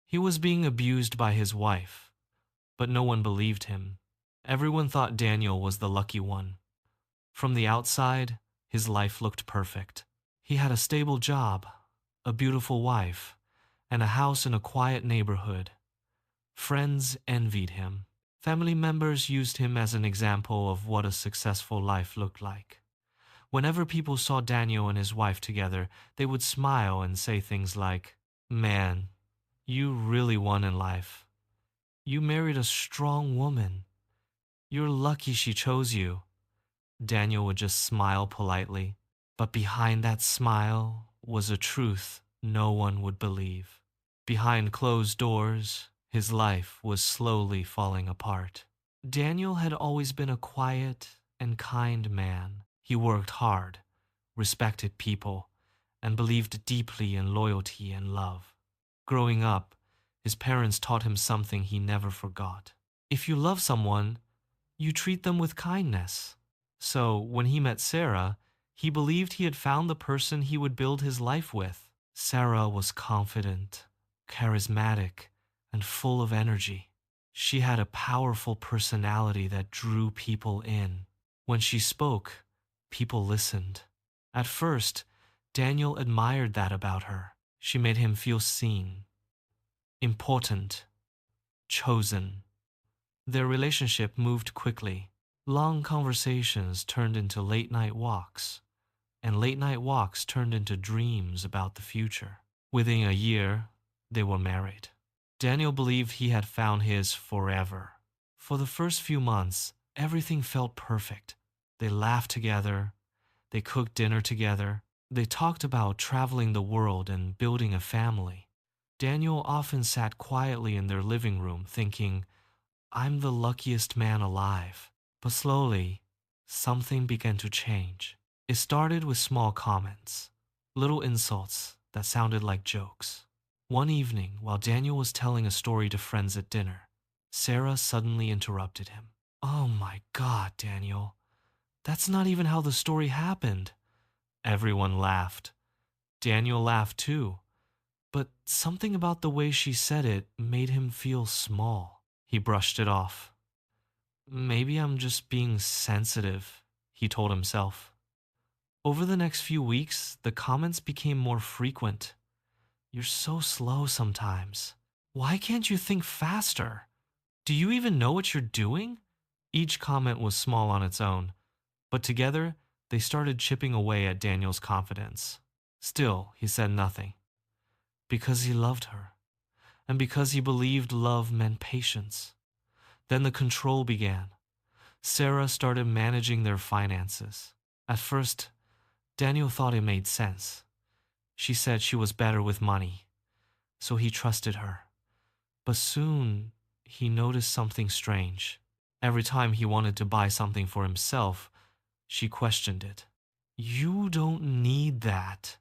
He was being abused by his wife, but no one believed him. Everyone thought Daniel was the lucky one. From the outside, his life looked perfect. He had a stable job, a beautiful wife, and a house in a quiet neighborhood. Friends envied him. Family members used him as an example of what a successful life looked like. Whenever people saw Daniel and his wife together, they would smile and say things like, "Man, you really won in life. You married a strong woman. You're lucky she chose you." Daniel would just smile politely, but behind that smile was a truth no one would believe. Behind closed doors, his life was slowly falling apart. Daniel had always been a quiet and kind man. He worked hard, respected people, and believed deeply in loyalty and love. Growing up, his parents taught him something he never forgot. If you love someone, you treat them with kindness. So, when he met Sarah, he believed he had found the person he would build his life with. Sarah was confident, charismatic, and full of energy. She had a powerful personality that drew people in. When she spoke, people listened. At first, Daniel admired that about her. She made him feel seen, important, chosen. Their relationship moved quickly. Long conversations turned into late-night walks, and late-night walks turned into dreams about the future. Within a year, they were married. Daniel believed he had found his forever. For the first few months, everything felt perfect. They laughed together, they cooked dinner together, they talked about traveling the world and building a family. Daniel often sat quietly in their living room thinking, "I'm the luckiest man alive." But slowly, something began to change. It started with small comments, little insults that sounded like jokes. One evening, while Daniel was telling a story to friends at dinner, Sarah suddenly interrupted him. "Oh my God, Daniel, that's not even how the story happened." Everyone laughed. Daniel laughed too, but something about the way she said it made him feel small. He brushed it off. "Maybe I'm just being sensitive," he told himself. Over the next few weeks, the comments became more frequent. "You're so slow sometimes. Why can't you think faster? Do you even know what you're doing?" Each comment was small on its own, but together they started chipping away at Daniel's confidence. Still, he said nothing, because he loved her, and because he believed love meant patience. Then the control began. Sarah started managing their finances. At first, Daniel thought it made sense. She said she was better with money, so he trusted her. But soon, he noticed something strange. Every time he wanted to buy something for himself, she questioned it. "You don't need that.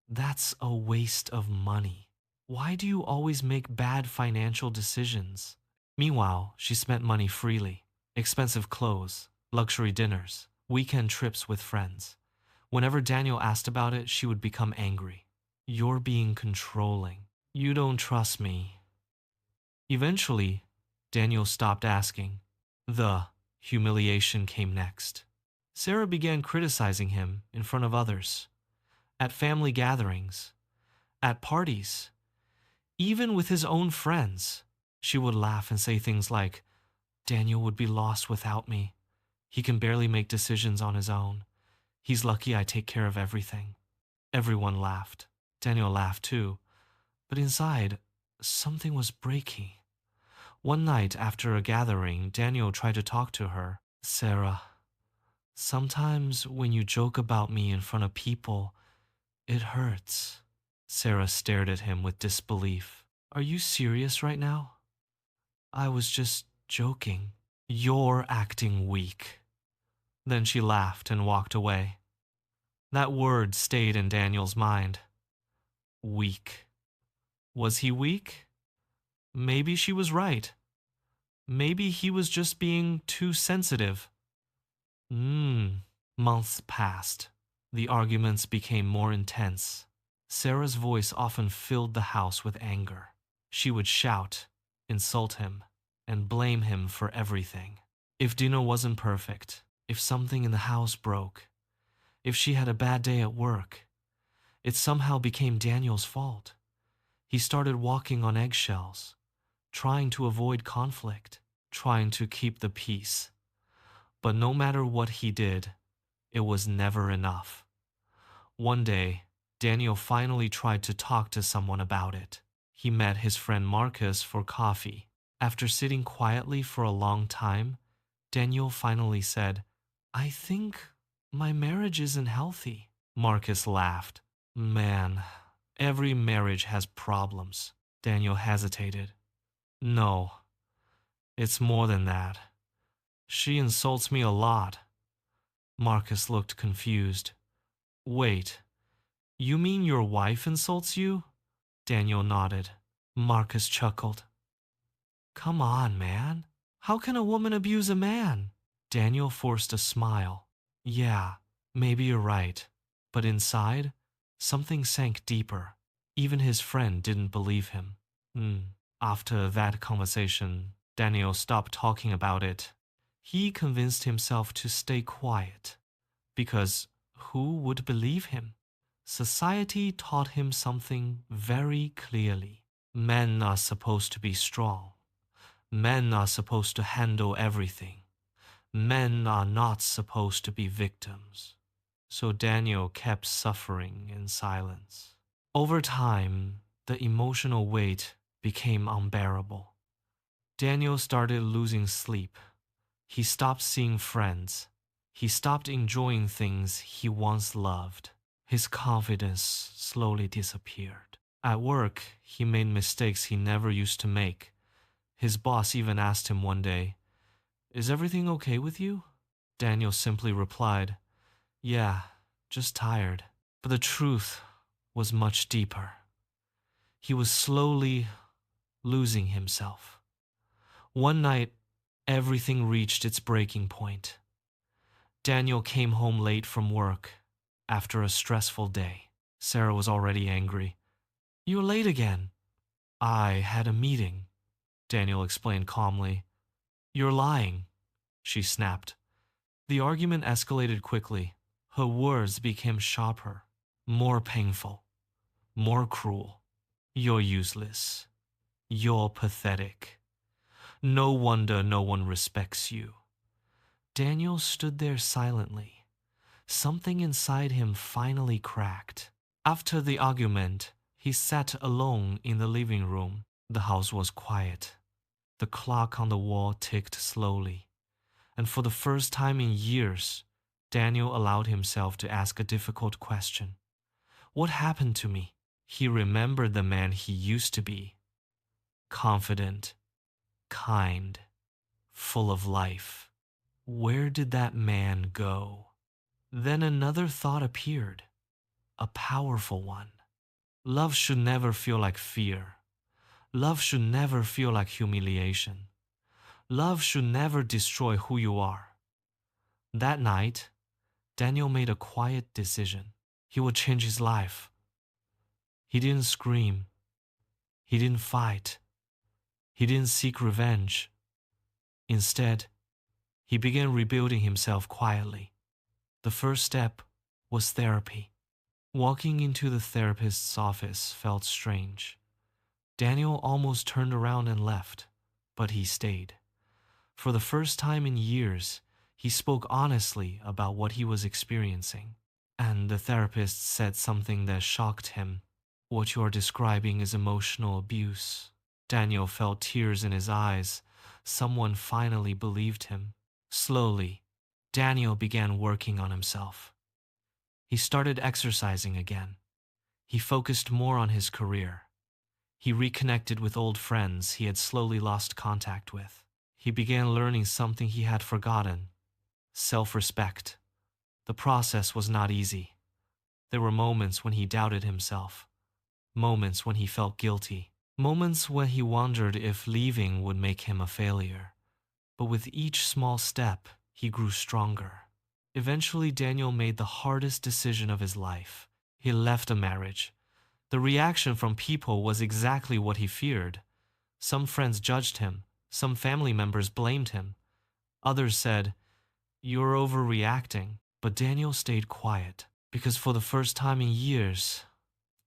That's a waste of money. Why do you always make bad financial decisions?" Meanwhile, she spent money freely. Expensive clothes, luxury dinners, weekend trips with friends. Whenever Daniel asked about it, she would become angry. "You're being controlling. You don't trust me." Eventually, Daniel stopped asking. The humiliation came next. Sarah began criticizing him in front of others, at family gatherings, at parties, even with his own friends. She would laugh and say things like, "Daniel would be lost without me. He can barely make decisions on his own. He's lucky I take care of everything." Everyone laughed. Daniel laughed too, but inside, something was breaking. One night after a gathering, Daniel tried to talk to her. "Sarah, sometimes when you joke about me in front of people, it hurts." Sarah stared at him with disbelief. "Are you serious right now?" "I was just joking." "You're acting weak." Then she laughed and walked away. That word stayed in Daniel's mind. Weak. Was he weak? Maybe she was right. Maybe he was just being too sensitive. Months passed. The arguments became more intense. Sarah's voice often filled the house with anger. She would shout, insult him, and blame him for everything. If dinner wasn't perfect, if something in the house broke, if she had a bad day at work, it somehow became Daniel's fault. He started walking on eggshells, trying to avoid conflict, trying to keep the peace. But no matter what he did, it was never enough. One day, Daniel finally tried to talk to someone about it. He met his friend Marcus for coffee. After sitting quietly for a long time, Daniel finally said, "I think my marriage isn't healthy." Marcus laughed. "Man, every marriage has problems." Daniel hesitated. "No, it's more than that. She insults me a lot." Marcus looked confused. "Wait, you mean your wife insults you?" Daniel nodded. Marcus chuckled. "Come on, man. How can a woman abuse a man?" Daniel forced a smile. "Yeah, maybe you're right." But inside, something sank deeper. Even his friend didn't believe him. After that conversation, Daniel stopped talking about it. He convinced himself to stay quiet, because who would believe him? Society taught him something very clearly. Men are supposed to be strong. Men are supposed to handle everything. Men are not supposed to be victims. So Daniel kept suffering in silence. Over time, the emotional weight became unbearable. Daniel started losing sleep. He stopped seeing friends. He stopped enjoying things he once loved. His confidence slowly disappeared. At work, he made mistakes he never used to make. His boss even asked him one day, "Is everything okay with you?" Daniel simply replied, "Yeah, just tired." But the truth was much deeper. He was slowly losing himself. One night, everything reached its breaking point. Daniel came home late from work after a stressful day. Sarah was already angry. "You're late again." "I had a meeting," Daniel explained calmly. "You're lying," she snapped. The argument escalated quickly. Her words became sharper, more painful, more cruel. "You're useless. You're pathetic. No wonder no one respects you." Daniel stood there silently. Something inside him finally cracked. After the argument, he sat alone in the living room. The house was quiet. The clock on the wall ticked slowly. And for the first time in years, Daniel allowed himself to ask a difficult question. What happened to me? He remembered the man he used to be. Confident, kind, full of life. Where did that man go? Then another thought appeared, a powerful one. Love should never feel like fear. Love should never feel like humiliation. Love should never destroy who you are. That night, Daniel made a quiet decision. He would change his life. He didn't scream. He didn't fight. He didn't seek revenge. Instead, he began rebuilding himself quietly. The first step was therapy. Walking into the therapist's office felt strange. Daniel almost turned around and left, but he stayed. For the first time in years, he spoke honestly about what he was experiencing. And the therapist said something that shocked him. "What you are describing is emotional abuse." Daniel felt tears in his eyes. Someone finally believed him. Slowly, Daniel began working on himself. He started exercising again. He focused more on his career. He reconnected with old friends he had slowly lost contact with. He began learning something he had forgotten: self-respect. The process was not easy. There were moments when he doubted himself, moments when he felt guilty, moments when he wondered if leaving would make him a failure. But with each small step, he grew stronger. Eventually, Daniel made the hardest decision of his life. He left a marriage, The reaction from people was exactly what he feared. Some friends judged him, some family members blamed him. Others said, "You're overreacting." But Daniel stayed quiet because for the first time in years,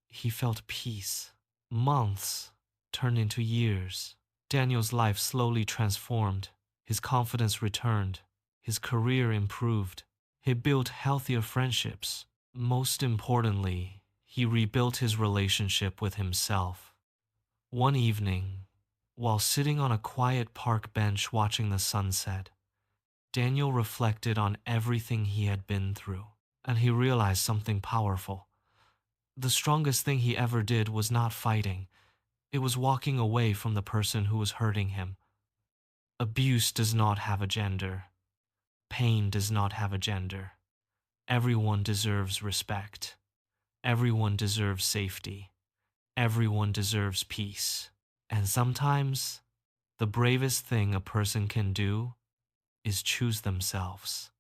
he felt peace. Months turned into years. Daniel's life slowly transformed. His confidence returned. His career improved. He built healthier friendships. Most importantly, he rebuilt his relationship with himself. One evening, while sitting on a quiet park bench watching the sunset, Daniel reflected on everything he had been through, and he realized something powerful. The strongest thing he ever did was not fighting. It was walking away from the person who was hurting him. Abuse does not have a gender. Pain does not have a gender. Everyone deserves respect. Everyone deserves safety. Everyone deserves peace. And sometimes, the bravest thing a person can do is choose themselves.